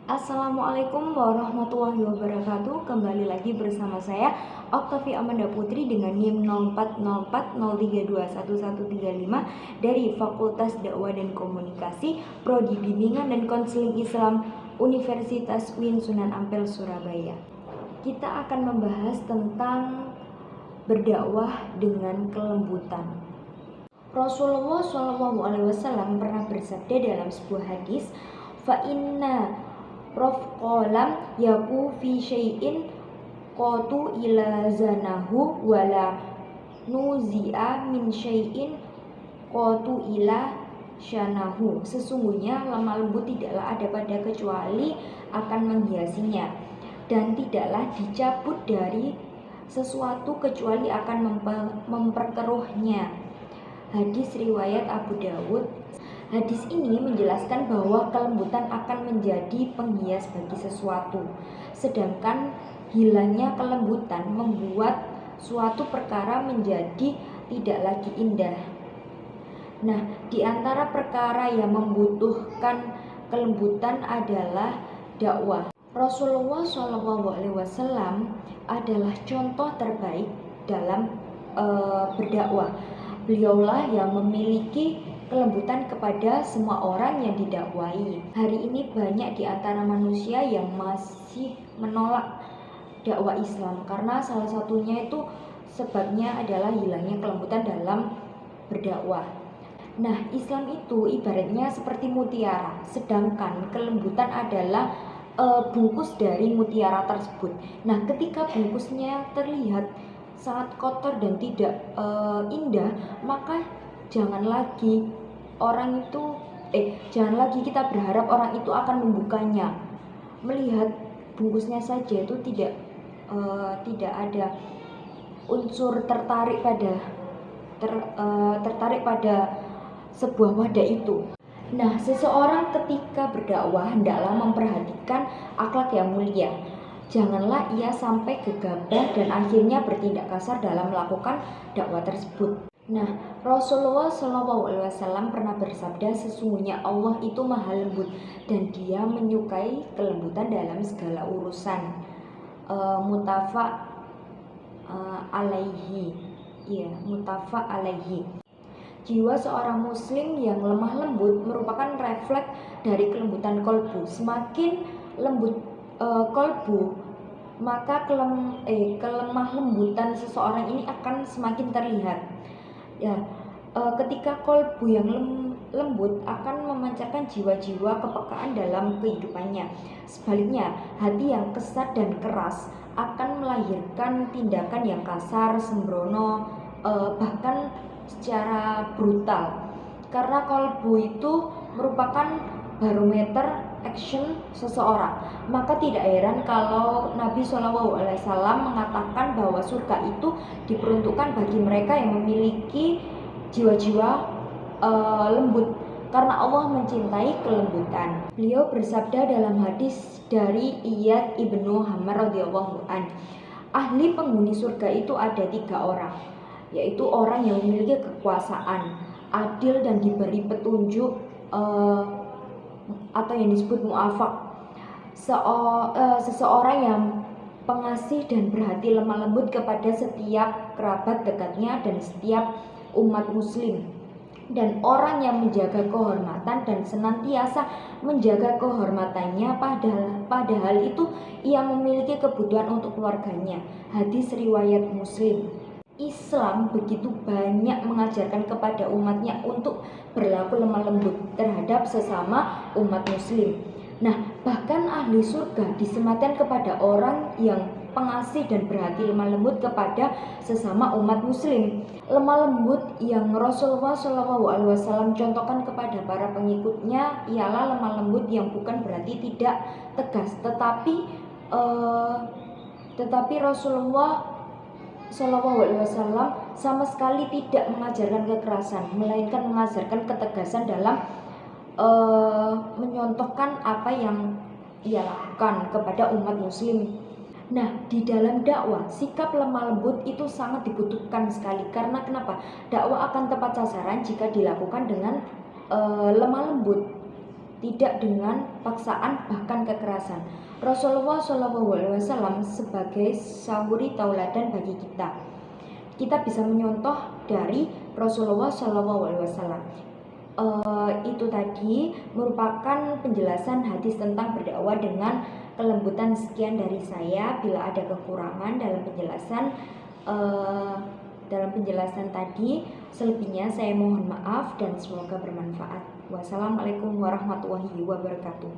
Assalamualaikum warahmatullahi wabarakatuh. Kembali lagi bersama saya Oktavi Amanda Putri dengan NIM 040403211135 dari Fakultas Dakwah dan Komunikasi Prodi Bimbingan dan Konseling Islam Universitas UIN Sunan Ampel Surabaya. Kita akan membahas tentang berdakwah dengan kelembutan. Rasulullah SAW pernah bersabda dalam sebuah hadis, fa inna rafqalam yaku fi syai'in qatu ila zanahu wala nuzi'a min syai'in qatu ila syanahu. Sesungguhnya lemah lembut tidaklah ada pada kecuali akan menghiasinya, dan tidaklah dicabut dari sesuatu kecuali akan memperkeruhnya. Hadis riwayat Abu Dawud. Hadis ini menjelaskan bahwa kelembutan akan menjadi penghias bagi sesuatu, sedangkan hilangnya kelembutan membuat suatu perkara menjadi tidak lagi indah. Nah, di antara perkara yang membutuhkan kelembutan adalah dakwah. Rasulullah SAW adalah contoh terbaik dalam berdakwah. Beliaulah yang memiliki kelembutan kepada semua orang yang didakwai. Hari ini banyak di antara manusia yang masih menolak dakwah Islam karena salah satunya itu sebabnya adalah hilangnya kelembutan dalam berdakwah. Nah, Islam itu ibaratnya seperti mutiara, sedangkan kelembutan adalah bungkus dari mutiara tersebut. Nah, ketika bungkusnya terlihat sangat kotor dan tidak indah, maka jangan lagi kita berharap orang itu akan membukanya. Melihat bungkusnya saja itu tidak ada unsur tertarik pada sebuah wadah itu. Nah, seseorang ketika berdakwah hendaklah memperhatikan akhlak yang mulia. Janganlah ia sampai gegabah dan akhirnya bertindak kasar dalam melakukan dakwah tersebut. Nah, Rasulullah SAW pernah bersabda, sesungguhnya Allah itu maha lembut dan Dia menyukai kelembutan dalam segala urusan. Muttafaq alaihi. Jiwa seorang muslim yang lemah lembut merupakan refleks dari kelembutan kolbu. Semakin lembut kolbu, maka kelemah lembutan seseorang ini akan semakin terlihat. Ketika kolbu yang lembut akan memancarkan jiwa-jiwa kepekaan dalam kehidupannya. Sebaliknya, hati yang kesat dan keras akan melahirkan tindakan yang kasar, sembrono, bahkan secara brutal. Karena kolbu itu merupakan barometer action seseorang, maka tidak heran kalau Nabi SAW mengatakan bahwa surga itu diperuntukkan bagi mereka yang memiliki jiwa-jiwa lembut, karena Allah mencintai kelembutan. Beliau bersabda dalam hadis dari Iyad ibnu Hammar radhiyallahu an, ahli penghuni surga itu ada 3 orang, yaitu orang yang memiliki kekuasaan, adil dan diberi petunjuk atau yang disebut mu'afaq. Seseorang yang pengasih dan berhati lemah lembut kepada setiap kerabat dekatnya dan setiap umat muslim, dan orang yang menjaga kehormatan dan senantiasa menjaga kehormatannya padahal itu ia memiliki kebutuhan untuk keluarganya. Hadis riwayat Muslim. Islam begitu banyak mengajarkan kepada umatnya untuk berlaku lemah lembut terhadap sesama umat muslim. Nah, bahkan ahli surga disematkan kepada orang yang pengasih dan berhati lemah lembut kepada sesama umat muslim. Lemah lembut yang Rasulullah SAW contohkan kepada para pengikutnya ialah lemah lembut yang bukan berarti tidak tegas, tetapi Rasulullah SAW sama sekali tidak mengajarkan kekerasan, melainkan mengajarkan ketegasan dalam menyontohkan apa yang ia lakukan kepada umat muslim. Nah, di dalam dakwah, sikap lemah lembut itu sangat dibutuhkan sekali. Karena kenapa? Dakwah akan tepat sasaran jika dilakukan dengan lemah lembut. tidak dengan paksaan bahkan kekerasan. Rasulullah SAW sebagai suri tauladan bagi kita. Kita bisa menyontoh dari Rasulullah SAW. Itu tadi merupakan penjelasan hadis tentang berdakwah dengan kelembutan. Sekian dari saya. Bila ada kekurangan dalam penjelasan tadi, selebihnya saya mohon maaf dan semoga bermanfaat. Wassalamualaikum warahmatullahi wabarakatuh.